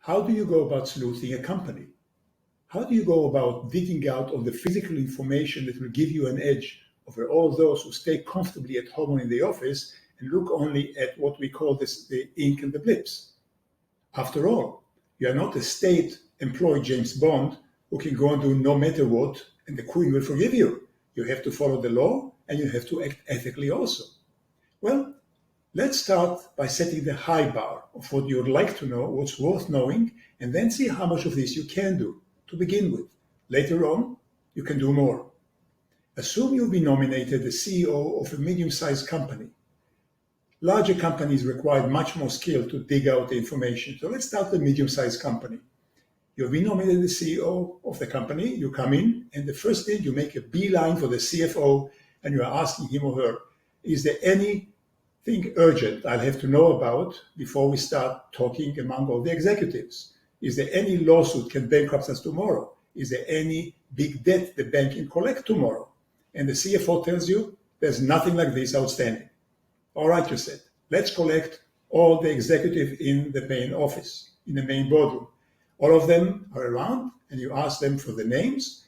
How do you go about sleuthing a company? How do you go about digging out all the physical information that will give you an edge over all those who stay comfortably at home or in the office and look only at what we call the ink and the blips? After all, you are not a state-employed James Bond who can go and do no matter what and the Queen will forgive you. You have to follow the law and you have to act ethically also. Well, let's start by setting the high bar of what you would like to know, what's worth knowing, and then see how much of this you can do to begin with. Later on, you can do more. Assume you'll be nominated the CEO of a medium-sized company. Larger companies require much more skill to dig out the information. So let's start with a medium-sized company. You've been nominated the CEO of the company. You come in, and the first thing, you make a beeline for the CFO, and you are asking him or her, is there anything urgent I'll have to know about before we start talking among all the executives? Is there any lawsuit can bankrupt us tomorrow? Is there any big debt the bank can collect tomorrow? And the CFO tells you, there's nothing like this outstanding. All right, you said, let's collect all the executives in the main office, in the main boardroom. All of them are around, and you ask them for the names,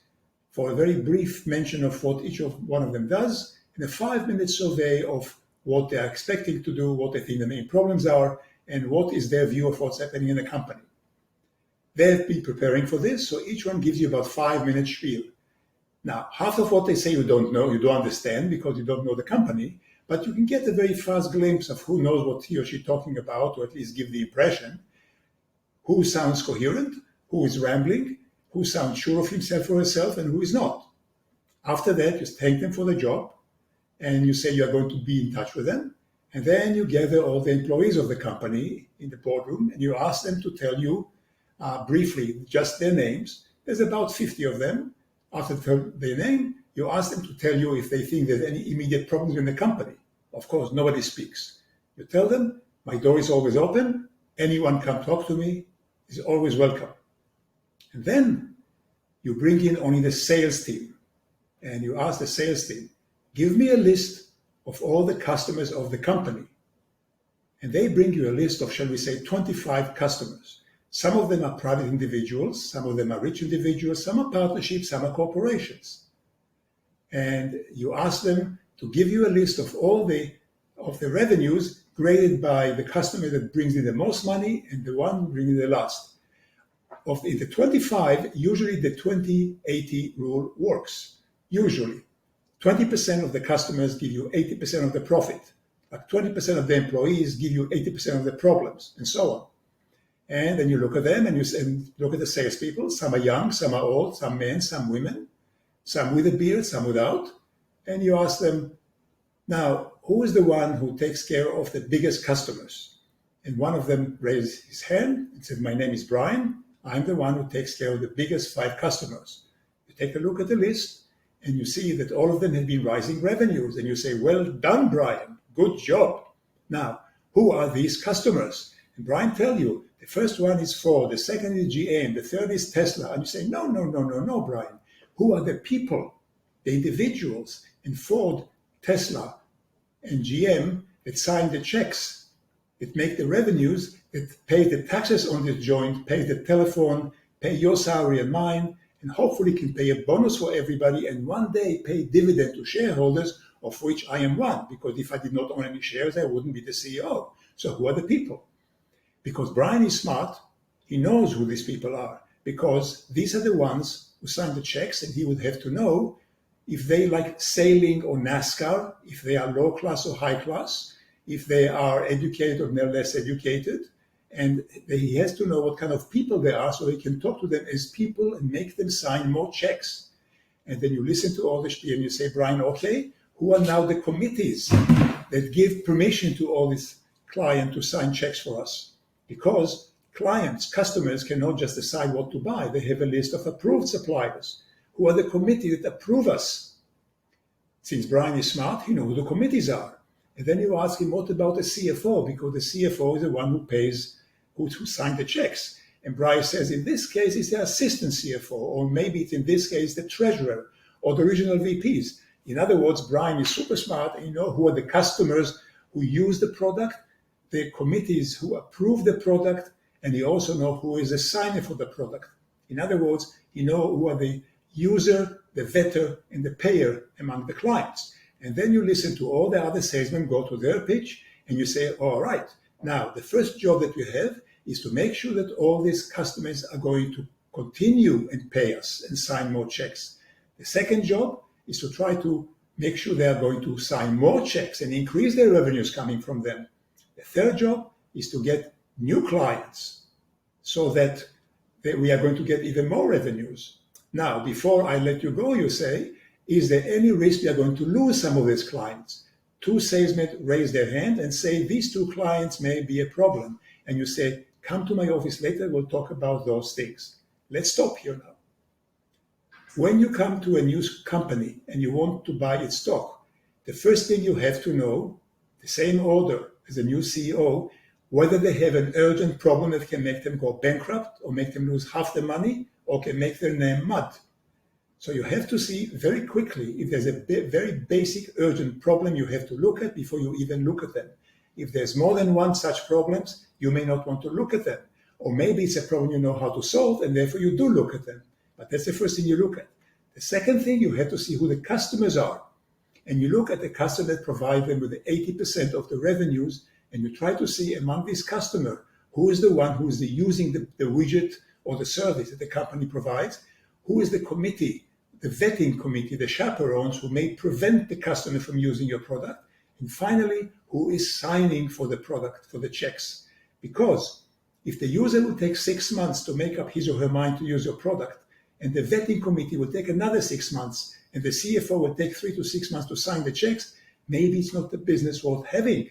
for a very brief mention of what each of one of them does, and a 5-minute survey of what they're expecting to do, what they think the main problems are, and what is their view of what's happening in the company. They've been preparing for this, so each one gives you about 5-minute spiel. Now, half of what they say you don't know, you don't understand because you don't know the company, but you can get a very fast glimpse of who knows what he or she is talking about, or at least give the impression, who sounds coherent, who is rambling, who sounds sure of himself or herself, and who is not. After that, you thank them for the job, and you say you are going to be in touch with them, and then you gather all the employees of the company in the boardroom, and you ask them to tell you briefly just their names. There's about 50 of them. After their name, you ask them to tell you if they think there's any immediate problems in the company. Of course, nobody speaks. You tell them, my door is always open. Anyone come talk to me is always welcome. And then you bring in only the sales team. And you ask the sales team, give me a list of all the customers of the company. And they bring you a list of, shall we say, 25 customers. Some of them are private individuals, some of them are rich individuals, some are partnerships, some are corporations. And you ask them to give you a list of all the revenues graded by the customer that brings in the most money and the one bringing the last. In the 25, usually the 20-80 rule works. Usually, 20% of the customers give you 80% of the profit. Like 20% of the employees give you 80% of the problems, and so on. And then you look at them and you look at the salespeople. Some are young, some are old, some men, some women, some with a beard, some without. And you ask them, now, who is the one who takes care of the biggest customers? And one of them raised his hand and said, my name is Brian. I'm the one who takes care of the biggest 5 customers. You take a look at the list and you see that all of them have been rising revenues. And you say, well done, Brian. Good job. Now, who are these customers? And Brian tells you, the first one is Ford, the second is GM, the third is Tesla. And you say, no, Brian. Who are the people, the individuals in Ford, Tesla, and GM that sign the checks, that make the revenues, that pay the taxes on this joint, pay the telephone, pay your salary and mine, and hopefully can pay a bonus for everybody and one day pay dividend to shareholders, of which I am one, because if I did not own any shares, I wouldn't be the CEO. So who are the people? Because Brian is smart, he knows who these people are, because these are the ones who sign the checks, and he would have to know if they like sailing or NASCAR, if they are low class or high class, if they are educated or less educated, and he has to know what kind of people they are so he can talk to them as people and make them sign more checks. And then you listen to all this and you say, Brian, okay, who are now the committees that give permission to all these clients to sign checks for us? Because clients, customers cannot just decide what to buy. They have a list of approved suppliers. Who are the committees that approve us? Since Brian is smart, he knows who the committees are. And then you ask him, what about the CFO? Because the CFO is the one who pays, who signed the checks. And Brian says, in this case, it's the assistant CFO, or maybe it's in this case, the treasurer, or the regional VPs. In other words, Brian is super smart, and you know who are the customers who use the product, the committees who approve the product, and you also know who is a signer for the product. In other words, you know who are the user, the vetter, and the payer among the clients. And then you listen to all the other salesmen go to their pitch, and you say, all right, now the first job that you have is to make sure that all these customers are going to continue and pay us and sign more checks. The second job is to try to make sure they are going to sign more checks and increase their revenues coming from them. The third job is to get new clients so that we are going to get even more revenues. Now, before I let you go, you say, is there any risk we are going to lose some of these clients? Two salesmen raise their hand and say, these two clients may be a problem. And you say, come to my office later, we'll talk about those things. Let's stop here now. When you come to a new company and you want to buy its stock, the first thing you have to know, the same order as a new CEO, whether they have an urgent problem that can make them go bankrupt or make them lose half the money or can make their name mud. So you have to see very quickly if there's a very basic urgent problem you have to look at before you even look at them. If there's more than one such problems, you may not want to look at them. Or maybe it's a problem you know how to solve and therefore you do look at them. But that's the first thing you look at. The second thing, you have to see who the customers are. And you look at the customer that provide them with the 80% of the revenues, and you try to see among this customer who is the one who is using the widget or the service that the company provides, who is the committee, the vetting committee, the chaperones who may prevent the customer from using your product, and finally, who is signing for the product, for the checks. Because if the user will take 6 months to make up his or her mind to use your product, and the vetting committee will take another 6 months, and the CFO will take 3 to 6 months to sign the checks, maybe it's not the business worth having.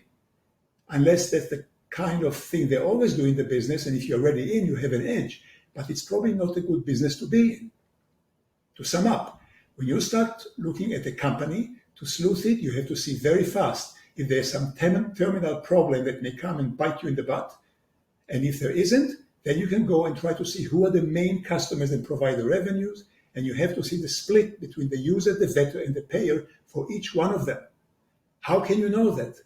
Unless that's the kind of thing they always do in the business, and if you're already in, you have an edge. But it's probably not a good business to be in. To sum up, when you start looking at a company, to sleuth it, you have to see very fast if there's some terminal problem that may come and bite you in the butt. And if there isn't, then you can go and try to see who are the main customers and provide the revenues, and you have to see the split between the user, the vetter, and the payer for each one of them. How can you know that?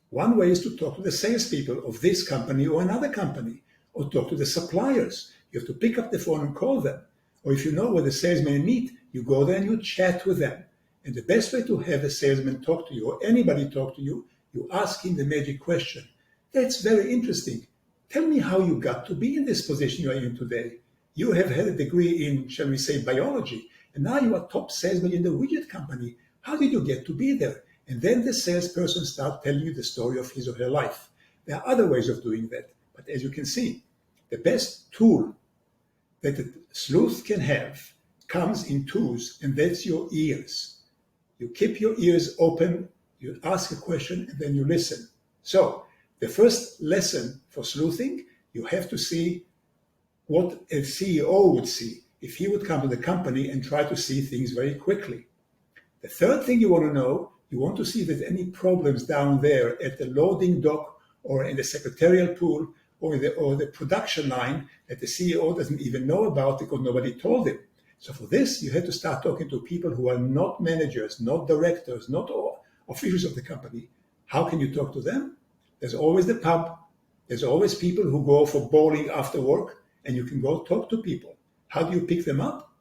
One way is to talk to the salespeople of this company or another company, or talk to the suppliers. You have to pick up the phone and call them. Or if you know where the salesmen meet, you go there and you chat with them. And the best way to have a salesman talk to you, or anybody talk to you, you ask him the magic question. That's very interesting. Tell me how you got to be in this position you are in today. You have had a degree in, shall we say, biology, and now you are top salesman in the widget company. How did you get to be there? And then the salesperson starts telling you the story of his or her life. There are other ways of doing that. But as you can see, the best tool that a sleuth can have comes in twos, and that's your ears. You keep your ears open, you ask a question, and then you listen. So, the first lesson for sleuthing, you have to see what a CEO would see if he would come to the company and try to see things very quickly. The third thing you want to know, you want to see if there's any problems down there at the loading dock or in the secretarial pool or the production line that the CEO doesn't even know about because nobody told him. So for this, you have to start talking to people who are not managers, not directors, not officials of the company. How can you talk to them? There's always the pub. There's always people who go for bowling after work, and you can go talk to people. How do you pick them up?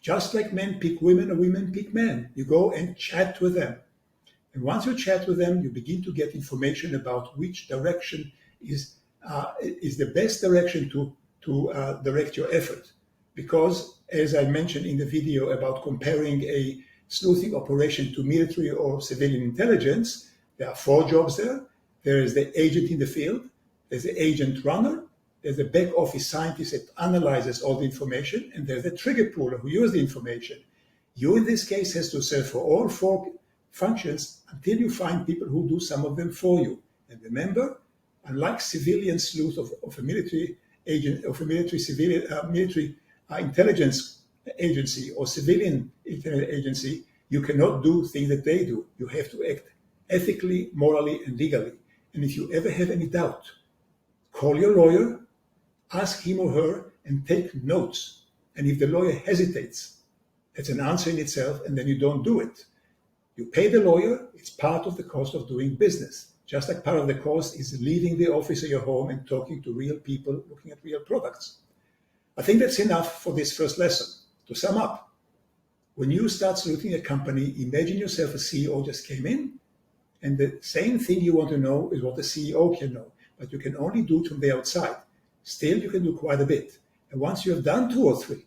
Just like men pick women or women pick men. You go and chat with them. And once you chat with them, you begin to get information about which direction is the best direction to direct your effort. Because, as I mentioned in the video about comparing a sleuthing operation to military or civilian intelligence, there are 4 jobs there. There is the agent in the field, there's the agent runner, there's the back office scientist that analyzes all the information, and there's the trigger puller who uses the information. You, in this case, has to search for all 4 functions until you find people who do some of them for you. And remember, unlike civilian sleuth of a military agent, of a military intelligence agency or civilian intelligence agency, you cannot do things that they do. You have to act ethically, morally, and legally. And if you ever have any doubt, call your lawyer, ask him or her, and take notes. And if the lawyer hesitates, it's an answer in itself, and then you don't do it. You pay the lawyer, it's part of the cost of doing business. just like part of the course is leaving the office or your home and talking to real people, looking at real products. I think that's enough for this first lesson. To sum up, when you start sleuthing a company, imagine yourself a CEO just came in, and the same thing you want to know is what the CEO can know, but you can only do it from the outside. Still, you can do quite a bit. And once you have done 2 or 3,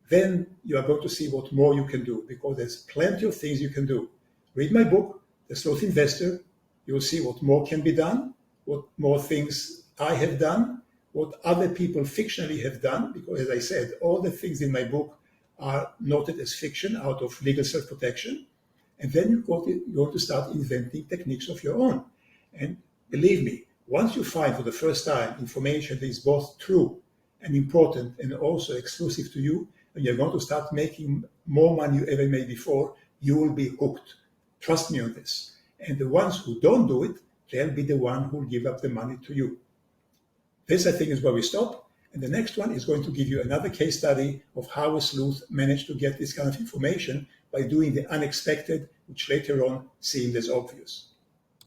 then you are going to see what more you can do, because there's plenty of things you can do. Read my book, The Sleuth Investor. You'll see what more can be done, what more things I have done, what other people fictionally have done, because as I said, all the things in my book are noted as fiction out of legal self-protection. And then you're going to start inventing techniques of your own. And believe me, once you find for the first time information that is both true and important and also exclusive to you, and you're going to start making more money you ever made before, you will be hooked. Trust me on this. And the ones who don't do it, they'll be the one who will give up the money to you. This, I think, is where we stop. And the next one is going to give you another case study of how a sleuth managed to get this kind of information by doing the unexpected, which later on seemed as obvious.